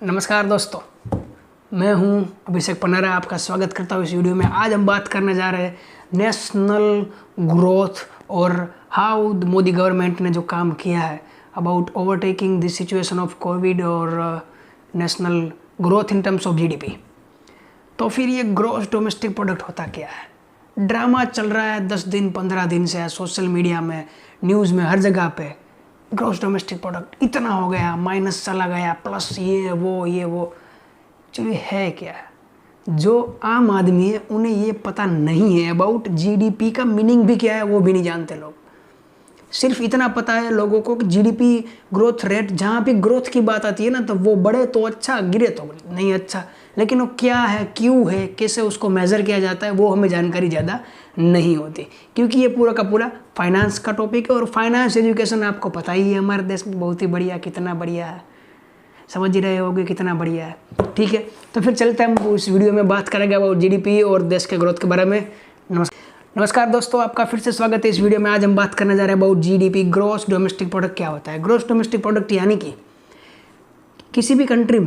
नमस्कार दोस्तों, मैं हूं अभिषेक पन्नारा। आपका स्वागत करता हूं इस वीडियो में। आज हम बात करने जा रहे हैं नेशनल ग्रोथ और हाउ मोदी गवर्नमेंट ने जो काम किया है about overtaking this situation of Covid और national growth in terms of GDP. तो फिर ये ग्रॉस डोमेस्टिक प्रोडक्ट होता क्या है? ड्रामा चल रहा है 10 दिन 15 दिन से सोशल मीडिया में, न्यूज़ में, हर जगह पे ग्रॉस डोमेस्टिक प्रोडक्ट इतना हो गया, माइनस चला गया, प्लस ये वो। चलिए है क्या? जो आम आदमी है उन्हें ये पता नहीं है अबाउट जीडीपी का मीनिंग भी क्या है, वो भी नहीं जानते लोग। सिर्फ इतना पता है लोगों को कि जीडीपी ग्रोथ रेट, जहाँ भी ग्रोथ की बात आती है ना, तो वो बढ़े तो अच्छा, गिरे तो नहीं अच्छा। लेकिन वो क्या है, क्यों है, कैसे उसको मेज़र किया जाता है, वो हमें जानकारी ज़्यादा नहीं होती, क्योंकि ये पूरा का पूरा फाइनेंस का टॉपिक है। और फाइनेंस एजुकेशन आपको पता ही है हमारे देश में बहुत ही बढ़िया, कितना बढ़िया है, समझ ही रहे होगे कितना बढ़िया है। ठीक है, तो फिर चलते हैं हम इस वीडियो में बात करेंगे अबाउट जीडीपी और देश के ग्रोथ के बारे में। नमस्कार दोस्तों, आपका फिर से स्वागत है इस वीडियो में। आज हम बात करने जा रहे हैं about GDP, gross domestic product क्या होता है। ग्रॉस डोमेस्टिक प्रोडक्ट यानी कि किसी भी कंट्री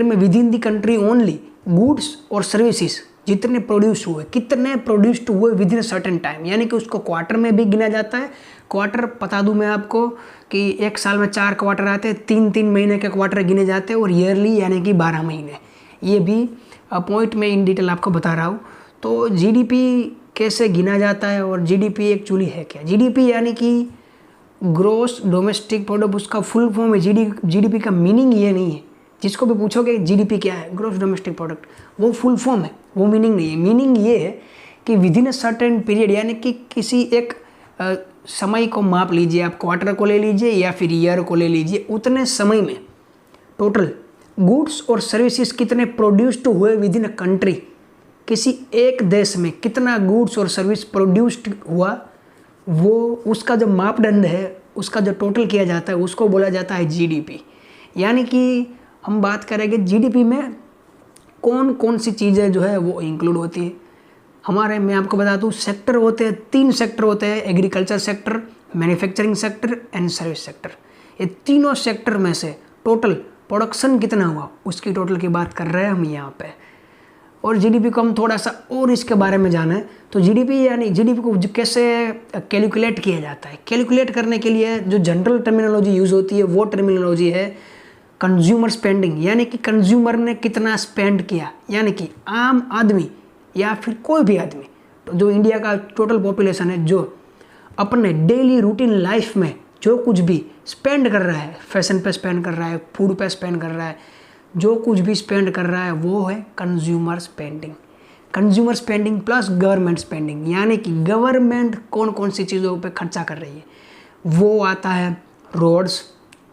में with in the country only goods और सर्विसेज जितने प्रोड्यूस हुए, कितने प्रोड्यूस्ड हुए विद इन सर्टेन टाइम, यानी कि उसको क्वार्टर में भी गिना जाता है। क्वार्टर बता दूं मैं आपको कि एक साल में 4 क्वार्टर आते हैं, 3-3 महीने के क्वार्टर गिने जाते हैं, और ईयरली यानी कि 12 महीने। ये भी पॉइंट में इन डिटेल आपको बता रहा हूँ। तो जीडीपी कैसे गिना जाता है और जीडीपी एक्चुअली है क्या? जीडीपी यानी कि ग्रॉस डोमेस्टिक प्रोडक्ट, उसका फुल फॉर्म है। जीडीपी का मीनिंग ये नहीं है। जिसको भी पूछोगे जीडीपी क्या है, ग्रॉस डोमेस्टिक प्रोडक्ट, वो फुल फॉर्म है, वो मीनिंग नहीं है। मीनिंग ये है कि with in a certain period, यानी कि किसी एक समय को माप लीजिए, आप क्वार्टर को ले लीजिए या फिर ईयर को ले लीजिए, उतने समय में टोटल गुड्स और सर्विसेज कितने प्रोड्यूस्ड हुए विद इन अ कंट्री। किसी एक देश में कितना गुड्स और सर्विस प्रोड्यूस्ड हुआ, वो उसका जो मापदंड है, उसका जो टोटल किया जाता है, उसको बोला जाता है जीडीपी। यानी कि हम बात करेंगे जीडीपी में कौन कौन सी चीज़ें जो है वो इंक्लूड होती है। हमारे, मैं आपको बता दूँ, सेक्टर होते हैं, 3 सेक्टर होते हैं: agriculture sector, manufacturing sector and service sector. ये तीनों सेक्टर में से टोटल प्रोडक्शन कितना हुआ, उसकी टोटल की बात कर रहे हैं हम यहाँ पे। और जीडीपी को हम थोड़ा सा और इसके बारे में जाना है, तो जीडीपी यानी जीडीपी को कैसे कैलकुलेट किया जाता है। कैलकुलेट करने के लिए जो जनरल टर्मिनोलॉजी यूज़ होती है वो टर्मिनोलॉजी है कंज्यूमर स्पेंडिंग, यानी कि कंज्यूमर ने कितना स्पेंड किया, यानी कि आम आदमी या फिर कोई भी आदमी, तो जो इंडिया का टोटल पॉपुलेशन है, जो अपने डेली रूटीन लाइफ में जो कुछ भी स्पेंड कर रहा है, फैशन पे स्पेंड कर रहा है, फूड पे स्पेंड कर रहा है, जो कुछ भी स्पेंड कर रहा है, वो है consumer spending. Consumer spending plus government spending, यानी कि गवर्नमेंट कौन कौन सी चीज़ों पे खर्चा कर रही है, वो आता है roads,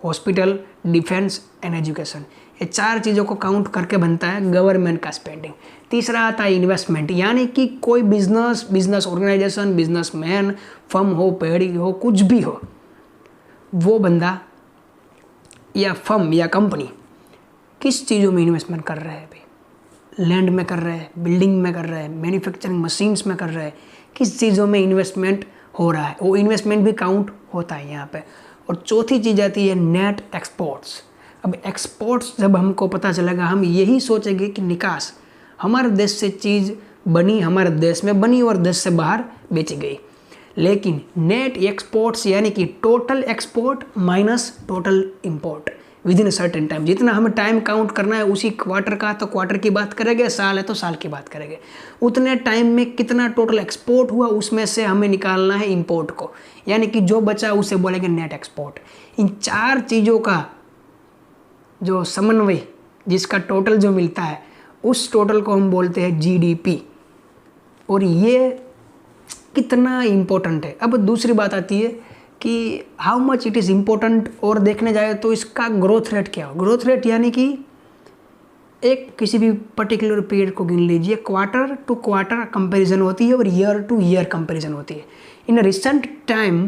hospital, defence and education. ये 4 चीज़ों को काउंट करके बनता है गवर्नमेंट का स्पेंडिंग। तीसरा आता है इन्वेस्टमेंट, यानी कि कोई बिजनेस ऑर्गेनाइजेशन, बिजनेसमैन, फर्म हो, पेड़ी हो, कुछ भी हो, वो बंदा या फर्म या कंपनी किस चीज़ों में इन्वेस्टमेंट कर रहे हैं भाई। लैंड में कर रहे हैं, बिल्डिंग में कर रहे हैं, मैन्युफैक्चरिंग मशीन्स में कर रहे हैं, किस चीज़ों में इन्वेस्टमेंट हो रहा है, वो इन्वेस्टमेंट भी काउंट होता है यहाँ पे। और चौथी चीज़ आती है नेट एक्सपोर्ट्स। अब एक्सपोर्ट्स जब हमको पता चलेगा, हम यही सोचेंगे कि निकास, हमारे देश से चीज़ बनी, हमारे देश में बनी और देश से बाहर बेची गई। लेकिन नेट एक्सपोर्ट्स यानी कि total export minus total import with in a certain time. जितना हमें टाइम काउंट करना है उसी क्वार्टर का, तो क्वार्टर की बात करेंगे, साल है तो साल की बात करेंगे। उतने टाइम में कितना टोटल एक्सपोर्ट हुआ, उसमें से हमें निकालना है इंपोर्ट को, यानी कि जो बचा उसे बोलेंगे नेट एक्सपोर्ट। इन 4 चीज़ों का जो समन्वय, जिसका टोटल जो मिलता है, उस टोटल को हम बोलते हैं जीडीपी। और ये कितना इम्पोर्टेंट है। अब दूसरी बात आती है कि how much it is important, और देखने जाए तो इसका ग्रोथ रेट क्या हो। ग्रोथ रेट यानी कि एक किसी भी पर्टिकुलर पीरियड को गिन लीजिए, क्वार्टर टू क्वार्टर कंपैरिजन होती है और ईयर टू ईयर कंपैरिजन होती है। इन रिसेंट टाइम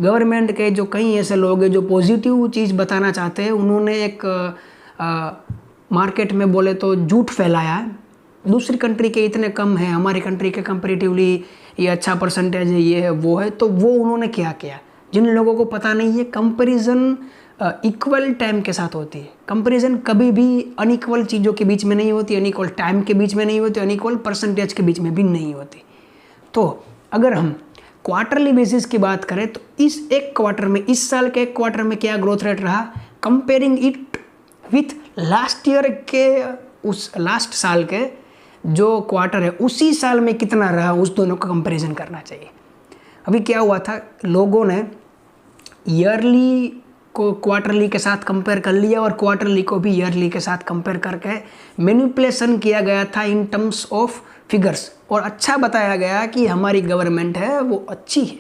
गवर्नमेंट के जो कई ऐसे लोग हैं जो पॉजिटिव चीज़ बताना चाहते हैं, उन्होंने एक मार्केट में बोले तो झूठ फैलाया है। दूसरी कंट्री के इतने कम हैं, हमारी कंट्री के कंपेरेटिवली ये अच्छा परसेंटेज है, ये है वो है। तो वो उन्होंने क्या किया, जिन लोगों को पता नहीं है, कंपैरिजन इक्वल टाइम के साथ होती है। कंपैरिजन कभी भी अनइक्वल चीज़ों के बीच में नहीं होती, अनइक्वल टाइम के बीच में नहीं होती, अनइक्वल परसेंटेज के बीच में भी नहीं होती। तो अगर हम क्वार्टरली बेसिस की बात करें तो इस एक क्वार्टर में, इस साल के एक क्वार्टर में क्या ग्रोथ रेट रहा, comparing it with last year के, उस लास्ट साल के जो क्वार्टर है उसी साल में कितना रहा, उस दोनों का कंपैरिजन करना चाहिए। अभी क्या हुआ था, लोगों ने ईयरली को क्वार्टरली के साथ कंपेयर कर लिया और क्वार्टरली को भी ईयरली के साथ कंपेयर करके मैनिपुलेशन किया गया था इन टर्म्स ऑफ फिगर्स, और अच्छा बताया गया कि हमारी गवर्नमेंट है वो अच्छी है।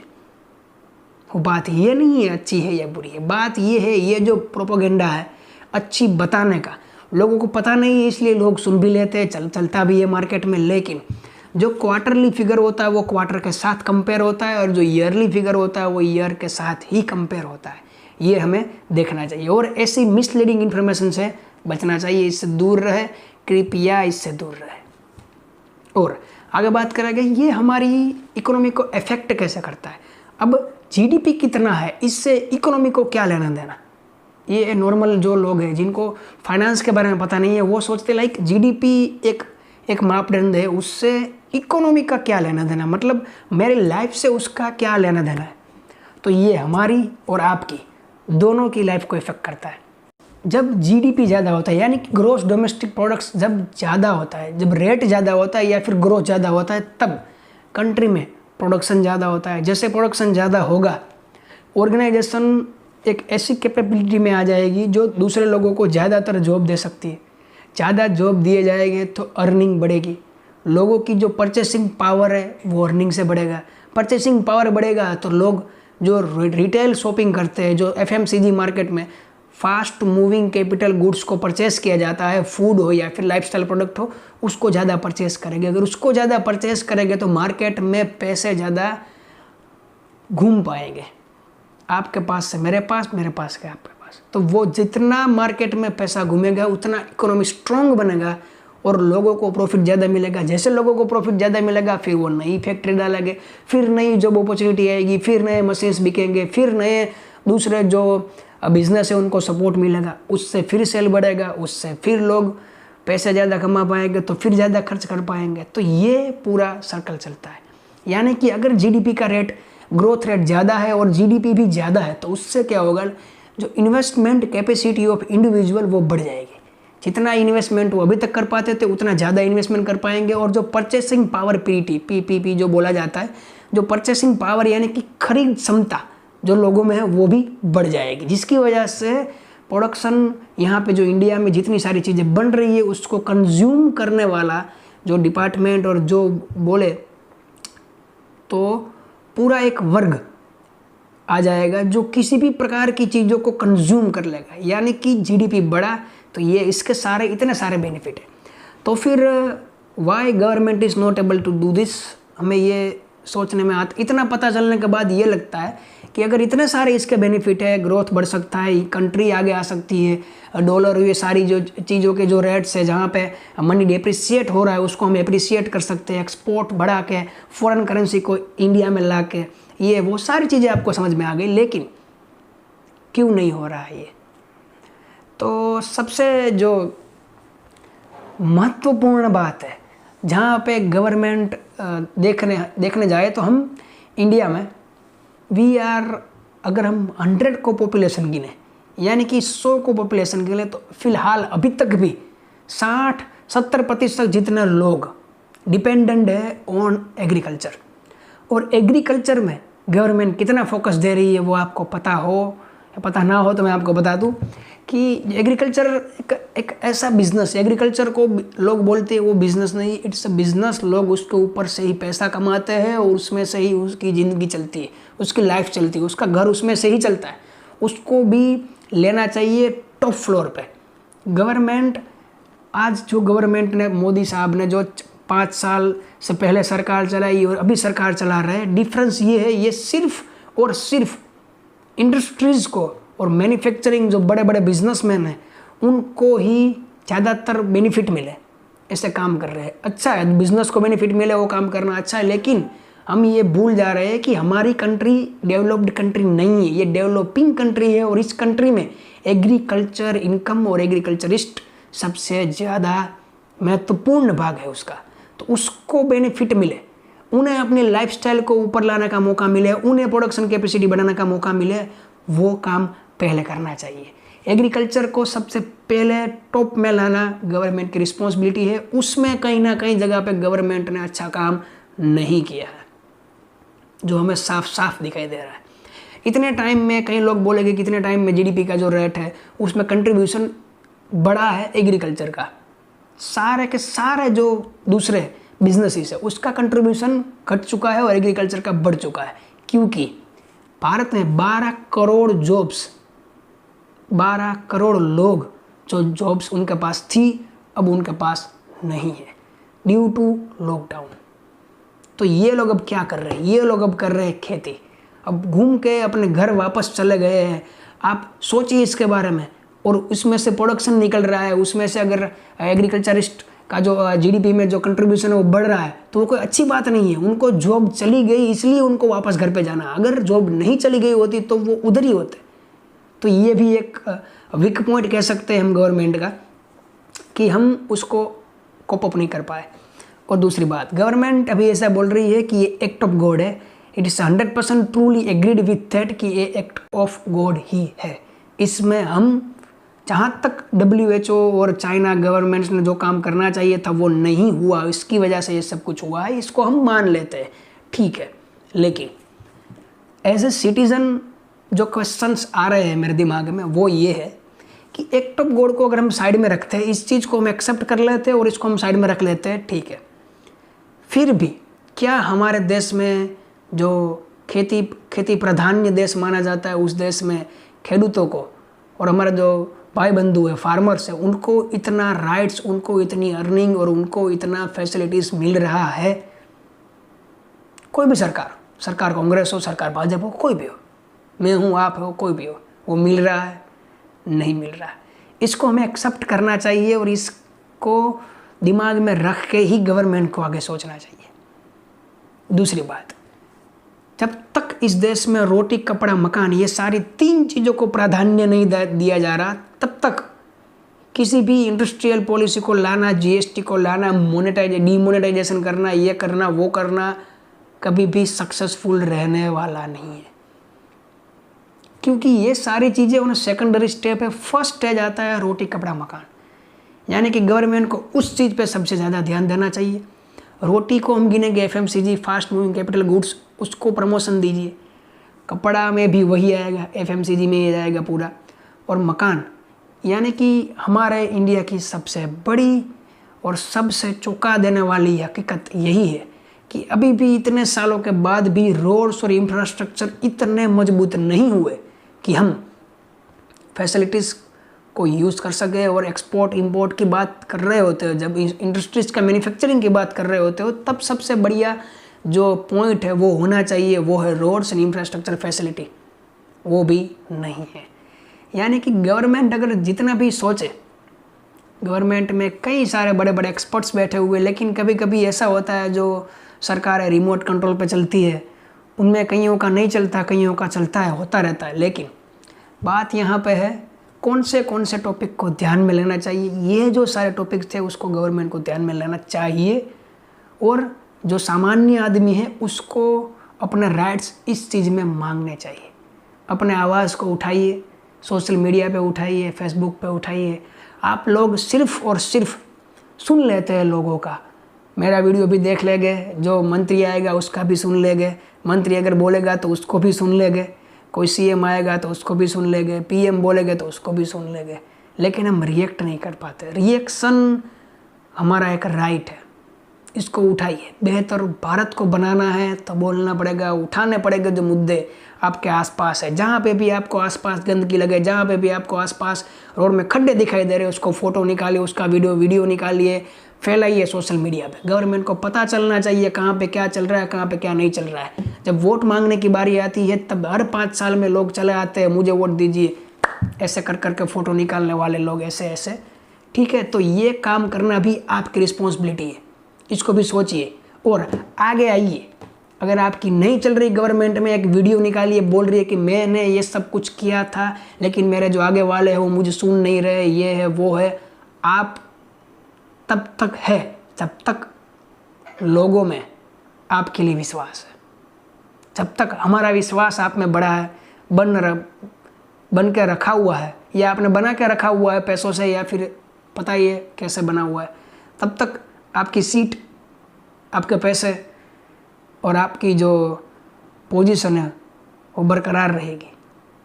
वो बात ये नहीं है अच्छी है या बुरी है, बात ये है, ये जो प्रोपोगेंडा है अच्छी बताने का, लोगों को पता नहीं है इसलिए लोग सुन भी लेते हैं, चलता भी है मार्केट में। लेकिन जो क्वार्टरली फिगर होता है वो क्वार्टर के साथ कंपेयर होता है और जो ईयरली फिगर होता है वो ईयर के साथ ही कंपेयर होता है। ये हमें देखना चाहिए और ऐसी मिसलीडिंग इन्फॉर्मेशन से बचना चाहिए, इससे दूर रहे, कृपया इससे दूर रहे। और आगे बात करेंगे ये हमारी इकोनॉमी को अफेक्ट कैसे करता है। अब जीडीपी कितना है इससे इकोनॉमी को क्या लेना देना, ये नॉर्मल जो लोग हैं जिनको फाइनेंस के बारे में पता नहीं है वो सोचते लाइक जीडीपी एक मापदंड है, उससे इकोनॉमी का क्या लेना देना, मतलब मेरी लाइफ से उसका क्या लेना देना है। तो ये हमारी और आपकी दोनों की लाइफ को इफेक्ट करता है। जब जीडीपी ज़्यादा होता है यानी कि ग्रोस डोमेस्टिक प्रोडक्ट्स जब ज़्यादा होता है, जब रेट ज़्यादा होता है या फिर ग्रोथ ज़्यादा होता है, तब कंट्री में प्रोडक्शन ज़्यादा होता है। जैसे प्रोडक्शन ज़्यादा होगा, ऑर्गेनाइजेशन एक ऐसी कैपेबिलिटी में आ जाएगी जो दूसरे लोगों को ज़्यादातर जॉब दे सकती है। ज़्यादा जॉब दिए जाएंगे तो अर्निंग बढ़ेगी, लोगों की जो परचेसिंग पावर है वो अर्निंग से बढ़ेगा, परचेसिंग पावर बढ़ेगा तो लोग जो रिटेल शॉपिंग करते हैं, जो एफएमसीजी मार्केट में फास्ट मूविंग कैपिटल गुड्स को परचेस किया जाता है, फूड हो या फिर लाइफस्टाइल प्रोडक्ट हो, उसको ज़्यादा परचेस करेंगे। अगर उसको ज़्यादा परचेस करेंगे तो मार्केट में पैसे ज़्यादा घूम पाएंगे, आपके पास से मेरे पास, मेरे पास से आपके पास। तो वो जितना मार्केट में पैसा घूमेगा उतना इकोनॉमी स्ट्रॉन्ग बनेगा और लोगों को प्रॉफिट ज़्यादा मिलेगा। जैसे लोगों को प्रॉफिट ज़्यादा मिलेगा फिर वो नई फैक्ट्री डालेंगे, फिर नई जॉब अपॉर्चुनिटी आएगी, फिर नए मशीन्स बिकेंगे, फिर नए दूसरे जो बिजनेस है उनको सपोर्ट मिलेगा, उससे फिर सेल बढ़ेगा, उससे फिर लोग पैसे ज़्यादा कमा पाएंगे तो फिर ज़्यादा खर्च कर पाएंगे। तो ये पूरा सर्कल चलता है। यानी कि अगर जीडीपी का रेट, ग्रोथ रेट ज़्यादा है और जीडीपी भी ज़्यादा है तो उससे क्या होगा, जो इन्वेस्टमेंट कैपेसिटी ऑफ इंडिविजुअल वो बढ़ जाएगी। जितना इन्वेस्टमेंट वो अभी तक कर पाते थे उतना ज़्यादा इन्वेस्टमेंट कर पाएंगे और जो परचेसिंग पावर पीपीपी जो बोला जाता है, जो परचेसिंग पावर यानी कि खरीद क्षमता जो लोगों में है वो भी बढ़ जाएगी, जिसकी वजह से प्रोडक्शन यहाँ पे जो इंडिया में जितनी सारी चीज़ें बन रही है उसको कंज्यूम करने वाला जो डिपार्टमेंट और जो बोले तो पूरा एक वर्ग आ जाएगा जो किसी भी प्रकार की चीज़ों को कंज्यूम कर लेगा। यानी कि जीडीपी बढ़ा तो ये इसके सारे इतने सारे बेनिफिट है। तो फिर why government is not able to do this, हमें ये सोचने में आता, इतना पता चलने के बाद ये लगता है कि अगर इतने सारे इसके बेनिफिट है, ग्रोथ बढ़ सकता है, कंट्री आगे आ सकती है, डॉलर ये सारी जो चीज़ों के जो रेट्स है जहाँ पे मनी डिप्रिशिएट हो रहा है उसको हम एप्रिशिएट कर सकते हैं, एक्सपोर्ट बढ़ा के फॉरेन करेंसी को इंडिया में ला के, ये वो सारी चीज़ें आपको समझ में आ गई। लेकिन क्यों नहीं हो रहा है ये, तो सबसे जो महत्वपूर्ण बात है जहाँ पे गवर्नमेंट देखने जाए तो हम इंडिया में वी आर, अगर हम 100 को पॉपुलेशन गिने यानी कि 100 को पॉपुलेशन गिने तो फिलहाल अभी तक भी 60-70% जितने लोग डिपेंडेंट है ऑन एग्रीकल्चर। और एग्रीकल्चर में गवर्नमेंट कितना फोकस दे रही है वो आपको पता हो या पता ना हो तो मैं आपको बता दूं कि एग्रीकल्चर एक ऐसा बिजनेस, एग्रीकल्चर को लोग बोलते हैं वो बिजनेस नहीं, इट्स अ बिजनेस। लोग उसके ऊपर से ही पैसा कमाते हैं और उसमें से ही उसकी ज़िंदगी चलती है, उसकी लाइफ चलती है, उसका घर उसमें से ही चलता है। उसको भी लेना चाहिए टॉप फ्लोर पे। गवर्नमेंट आज जो गवर्नमेंट ने, मोदी साहब ने जो 5 साल से पहले सरकार चलाई और अभी सरकार चला रहे हैं, डिफरेंस ये है, ये सिर्फ और सिर्फ इंडस्ट्रीज़ को और मैन्युफैक्चरिंग जो बड़े बड़े बिजनेसमैन हैं उनको ही ज़्यादातर बेनिफिट मिले, ऐसे काम कर रहे हैं। अच्छा है, बिजनेस को बेनिफिट मिले वो काम करना अच्छा है, लेकिन हम ये भूल जा रहे हैं कि हमारी कंट्री डेवलप्ड कंट्री नहीं है, ये डेवलपिंग कंट्री है। और इस कंट्री में एग्रीकल्चर इनकम और एग्रीकल्चरिस्ट सबसे ज़्यादा महत्वपूर्ण भाग है उसका। तो उसको बेनिफिट मिले, उन्हें अपने लाइफस्टाइल को ऊपर लाने का मौका मिले, उन्हें प्रोडक्शन कैपेसिटी बढ़ाने का मौका मिले, वो काम पहले करना चाहिए। एग्रीकल्चर को सबसे पहले टॉप में लाना गवर्नमेंट की रिस्पॉन्सिबिलिटी है। उसमें कहीं ना कहीं जगह पे गवर्नमेंट ने अच्छा काम नहीं किया है, जो हमें साफ साफ दिखाई दे रहा है। इतने टाइम में कई लोग बोलेंगे कि इतने टाइम में जीडीपी का जो रेट है उसमें कंट्रीब्यूशन बड़ा है एग्रीकल्चर का। सारे के सारे जो दूसरे बिजनेसेस है उसका कंट्रीब्यूशन घट चुका है और एग्रीकल्चर का बढ़ चुका है, क्योंकि भारत में 12 करोड़ जॉब्स, 12 करोड़ लोग जो जॉब्स उनके पास थी अब उनके पास नहीं है ड्यू टू लॉकडाउन। तो ये लोग अब क्या कर रहे हैं, ये लोग अब कर रहे हैं खेती। अब घूम के अपने घर वापस चले गए हैं। आप सोचिए इसके बारे में। और उसमें से प्रोडक्शन निकल रहा है, उसमें से अगर एग्रीकल्चरिस्ट का जो जीडीपी में जो कंट्रीब्यूशन है वो बढ़ रहा है तो वो कोई अच्छी बात नहीं है। उनको जॉब चली गई इसलिए उनको वापस घर पे जाना, अगर जॉब नहीं चली गई होती तो वो उधर ही होते। तो ये भी एक वीक पॉइंट कह सकते हैं हम गवर्नमेंट का, कि हम उसको कोप अप नहीं कर पाए। और दूसरी बात, गवर्नमेंट अभी ऐसा बोल रही है कि ये एक्ट ऑफ गॉड है। It is 100% truly agreed with that कि ये एक्ट ऑफ गॉड ही है। इसमें हम जहाँ तक WHO और चाइना गवर्नमेंट्स ने जो काम करना चाहिए था वो नहीं हुआ, इसकी वजह से ये सब कुछ हुआ है, इसको हम मान लेते हैं, ठीक है। लेकिन एज ए सिटीज़न जो क्वेश्चंस आ रहे हैं मेरे दिमाग में वो ये है कि एक्ट ऑफ गॉड को अगर हम साइड में रखते हैं, इस चीज़ को हम एक्सेप्ट कर लेते हैं और इसको हम साइड में रख लेते हैं, ठीक है, फिर भी क्या हमारे देश में जो खेती प्रधान्य देश माना जाता है उस देश में खेडूतों को और हमारे जो भाई बंधु है फार्मर्स है उनको इतना राइट्स, उनको इतनी अर्निंग और उनको इतना फैसिलिटीज़ मिल रहा है? कोई भी सरकार कांग्रेस हो, सरकार भाजपा हो, कोई भी हो, मैं हूँ, आप हो, कोई भी हो, वो मिल रहा है? नहीं मिल रहा है। इसको हमें एक्सेप्ट करना चाहिए और इसको दिमाग में रख के ही गवर्नमेंट को आगे सोचना चाहिए। दूसरी बात, जब तक इस देश में रोटी कपड़ा मकान ये सारी 3 चीज़ों को प्राधान्य नहीं दिया जा रहा तब तक किसी भी इंडस्ट्रियल पॉलिसी को लाना, GST को लाना, डिमोनेटाइजेशन करना, ये करना वो करना कभी भी सक्सेसफुल रहने वाला नहीं है, क्योंकि ये सारी चीज़ें उन्हें सेकेंडरी स्टेप है। फर्स्ट स्टेज आता है रोटी कपड़ा मकान, यानी कि गवर्नमेंट को उस चीज़ पे सबसे ज़्यादा ध्यान देना चाहिए। रोटी को हम गिनेंगे FMCG, fast moving capital goods, उसको प्रमोशन दीजिए। कपड़ा में भी वही आएगा, FMCG में ही आएगा पूरा। और मकान, यानी कि हमारे इंडिया की सबसे बड़ी और सबसे चौंका देने वाली हकीकत यही है कि अभी भी इतने सालों के बाद भी रोड्स और इंफ्रास्ट्रक्चर इतने मजबूत नहीं हुए कि हम फैसिलिटीज़ को यूज़ कर सके। और एक्सपोर्ट इंपोर्ट की बात कर रहे होते हो, जब इंडस्ट्रीज का मैन्युफैक्चरिंग की बात कर रहे होते हो, तब सबसे बढ़िया जो पॉइंट है वो होना चाहिए, वो है रोड्स एंड इंफ्रास्ट्रक्चर फैसिलिटी। वो भी नहीं है। यानी कि गवर्नमेंट अगर जितना भी सोचे, गवर्नमेंट में कई सारे बड़े बड़े एक्सपर्ट्स बैठे हुए, लेकिन कभी कभी ऐसा होता है जो सरकारें रिमोट कंट्रोल पे चलती है उनमें कईयों का नहीं चलता, कईयों का चलता है, होता रहता है। लेकिन बात यहाँ पे है कौन से टॉपिक को ध्यान में लेना चाहिए। ये जो सारे टॉपिक्स थे उसको गवर्नमेंट को ध्यान में लेना चाहिए, और जो सामान्य आदमी है उसको अपने राइट्स इस चीज़ में मांगने चाहिए। अपने आवाज़ को उठाइए, सोशल मीडिया पे उठाइए, फेसबुक पे उठाइए। आप लोग सिर्फ़ और सिर्फ सुन लेते हैं लोगों का, मेरा वीडियो भी देख लेंगे, जो मंत्री आएगा उसका भी सुन लेंगे, मंत्री अगर बोलेगा तो उसको भी सुन लेंगे, कोई CM आएगा तो उसको भी सुन लेंगे, PM बोलेंगे तो उसको भी सुन लेंगे, लेकिन हम रिएक्ट नहीं कर पाते। रिएक्शन हमारा एक राइट है, इसको उठाइए। बेहतर भारत को बनाना है तो बोलना पड़ेगा, उठाने पड़ेगा जो मुद्दे आपके आसपास है। जहाँ पे भी आपको आसपास गंदगी लगे, जहाँ पे भी आपको आसपास रोड में खड्डे दिखाई दे रहे, उसको फ़ोटो निकालिए, उसका वीडियो निकालिए, फैलाइए सोशल मीडिया पे। गवर्नमेंट को पता चलना चाहिए कहाँ पे क्या चल रहा है, कहाँ पे क्या नहीं चल रहा है। जब वोट मांगने की बारी आती है तब हर 5 साल में लोग चले आते हैं, मुझे वोट दीजिए, ऐसे कर करके फ़ोटो निकालने वाले लोग ऐसे, ठीक है। तो ये काम करना भी आपकी रिस्पॉन्सिबिलिटी है, इसको भी सोचिए और आगे आइए। अगर आपकी नहीं चल रही गवर्नमेंट में, एक वीडियो निकालिए बोल रही है कि मैंने ये सब कुछ किया था लेकिन मेरे जो आगे वाले हैं वो मुझे सुन नहीं रहे, ये है वो है, आप तब तक है जब तक लोगों में आपके लिए विश्वास है। जब तक हमारा विश्वास आप में बड़ा है, बन के रखा हुआ है, या आपने बना के रखा हुआ है पैसों से, या फिर पता ही है कैसे बना हुआ है, तब तक आपकी सीट, आपके पैसे और आपकी जो पोजीशन है वो बरकरार रहेगी।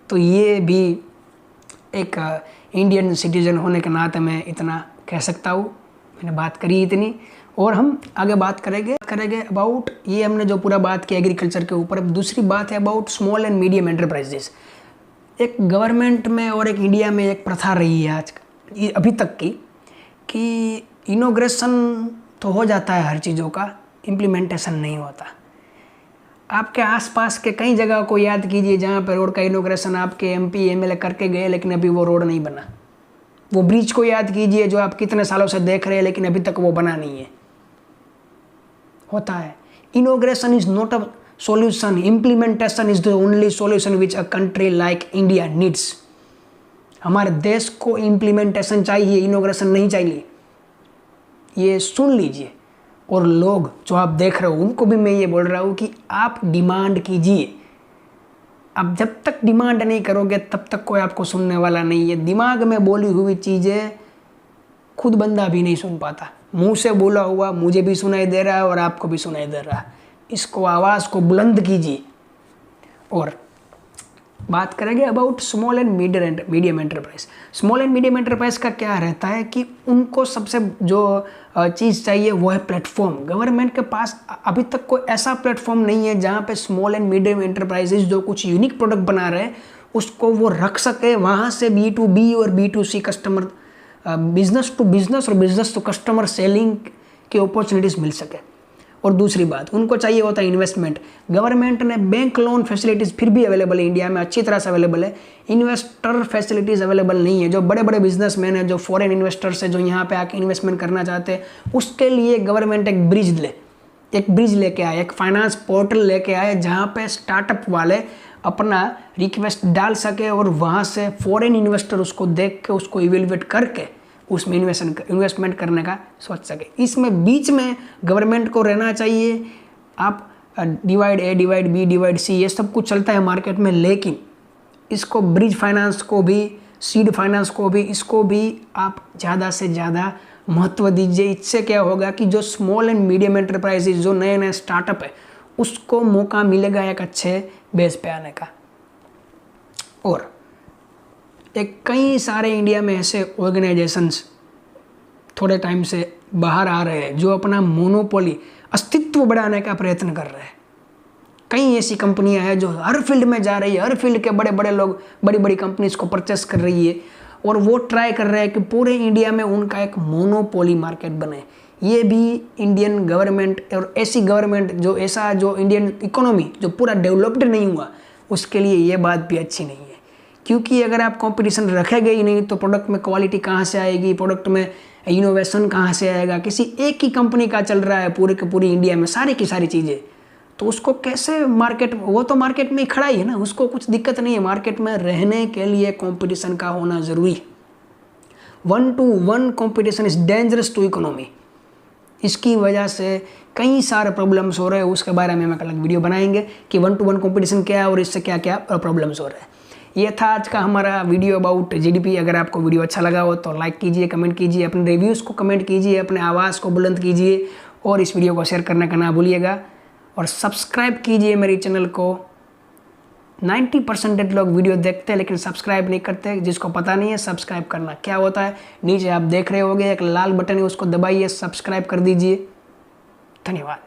तो ये भी एक इंडियन सिटीजन होने के नाते मैं इतना कह सकता हूँ। मैंने बात करी इतनी, और हम आगे बात करेंगे अबाउट, ये हमने जो पूरा बात की एग्रीकल्चर के ऊपर। अब दूसरी बात है about small and medium enterprises. एक गवर्नमेंट में और एक इंडिया में एक प्रथा रही है आज अभी तक की कि इनॉग्रेशन तो हो जाता है हर चीज़ों का, इम्प्लीमेंटेशन नहीं होता। आपके आसपास के कई जगह को याद कीजिए जहाँ पर रोड का इनॉग्रेशन आपके MP MLA करके गए लेकिन अभी वो रोड नहीं बना। वो ब्रिज को याद कीजिए जो आप कितने सालों से देख रहे हैं लेकिन अभी तक वो बना नहीं है। होता है, inauguration is not a solution, implementation is the only solution which a country like India needs. हमारे देश को इम्प्लीमेंटेशन चाहिए, इनॉग्रेशन नहीं चाहिए, ये सुन लीजिए। और लोग जो आप देख रहे हो उनको भी मैं ये बोल रहा हूँ कि आप डिमांड कीजिए। आप जब तक डिमांड नहीं करोगे तब तक कोई आपको सुनने वाला नहीं है। दिमाग में बोली हुई चीज़ें खुद बंदा भी नहीं सुन पाता। मुंह से बोला हुआ मुझे भी सुनाई दे रहा है और आपको भी सुनाई दे रहा है। इसको, आवाज़ को बुलंद कीजिए। और बात करेंगे about small and medium enterprise. Small and medium enterprise का क्या रहता है कि उनको सबसे जो चीज़ चाहिए वो है प्लेटफॉर्म। गवर्नमेंट के पास अभी तक कोई ऐसा प्लेटफॉर्म नहीं है जहाँ पे स्मॉल एंड मीडियम एंटरप्राइजेज जो कुछ यूनिक प्रोडक्ट बना रहे हैं उसको वो रख सके, वहाँ से B2B और B2C customer, business to business और बिजनेस टू कस्टमर सेलिंग की अपॉर्चुनिटीज़ मिल सके। और दूसरी बात, उनको चाहिए होता है इन्वेस्टमेंट। गवर्नमेंट ने बैंक लोन फैसिलिटीज़ फिर भी अवेलेबल है इंडिया में, अच्छी तरह से अवेलेबल है। इन्वेस्टर फैसिलिटीज़ अवेलेबल नहीं है। जो बड़े बड़े बिजनेसमैन हैं, जो फॉरेन इन्वेस्टर्स हैं, जो यहाँ पे आके इन्वेस्टमेंट करना चाहते हैं, उसके लिए गवर्नमेंट एक ब्रिज लेके आए, एक फाइनेंस पोर्टल लेके आए जहाँ पे स्टार्टअप वाले अपना रिक्वेस्ट डाल सके और वहाँ से फॉरेन इन्वेस्टर उसको देख के, उसको इवेल्युएट करके उसमें इन्वेस्टमेंट करने का सोच सके। इसमें बीच में गवर्नमेंट को रहना चाहिए। आप divide A, divide B, divide C ये सब कुछ चलता है मार्केट में, लेकिन इसको ब्रिज फाइनेंस को भी, सीड फाइनेंस को भी, इसको भी आप ज़्यादा से ज़्यादा महत्व दीजिए। इससे क्या होगा कि जो स्मॉल एंड मीडियम एंटरप्राइजेज, जो नए नए स्टार्टअप है, उसको मौका मिलेगा एक अच्छे बेस पे आने का। और एक कई सारे इंडिया में ऐसे ऑर्गेनाइजेशंस थोड़े टाइम से बाहर आ रहे हैं जो अपना मोनोपोली, अस्तित्व बढ़ाने का प्रयत्न कर रहे हैं। कई ऐसी कंपनियां हैं जो हर फील्ड में जा रही है, हर फील्ड के बड़े बड़े लोग बड़ी बड़ी कंपनीज को परचेस कर रही है और वो ट्राई कर रहे हैं कि पूरे इंडिया में उनका एक मोनोपोली मार्केट बने। ये भी इंडियन गवर्नमेंट और ऐसी गवर्नमेंट जो इंडियन इकोनॉमी जो पूरा डेवलप्ड नहीं हुआ उसके लिए ये बात भी अच्छी नहीं है। क्योंकि अगर आप कंपटीशन रखेंगे ही नहीं तो प्रोडक्ट में क्वालिटी कहाँ से आएगी, प्रोडक्ट में इनोवेशन कहाँ से आएगा। किसी एक ही कंपनी का चल रहा है पूरे के पूरी इंडिया में सारी की सारी चीज़ें, तो उसको कैसे मार्केट, वो तो मार्केट में ही खड़ा ही है ना, उसको कुछ दिक्कत नहीं है। मार्केट में रहने के लिए कंपटीशन का होना ज़रूरी है। 1-to-1 competition is dangerous to economy. इसकी वजह से कई सारे प्रॉब्लम्स हो रहे हैं, उसके बारे में हम अलग वीडियो बनाएंगे कि 1-to-1 कंपटीशन क्या है और इससे क्या क्या प्रॉब्लम्स हो रहे हैं। ये था आज का हमारा वीडियो अबाउट GDP। अगर आपको वीडियो अच्छा लगा हो तो लाइक कीजिए, कमेंट कीजिए, अपने रिव्यूज़ को कमेंट कीजिए, अपने आवाज़ को बुलंद कीजिए और इस वीडियो को शेयर करने का ना भूलिएगा। और सब्सक्राइब कीजिए मेरे चैनल को। 90% लोग वीडियो देखते हैं लेकिन सब्सक्राइब नहीं करते। जिसको पता नहीं है सब्सक्राइब करना क्या होता है, नीचे आप देख रहे होंगे एक लाल बटन है, उसको दबाइए, सब्सक्राइब कर दीजिए। धन्यवाद।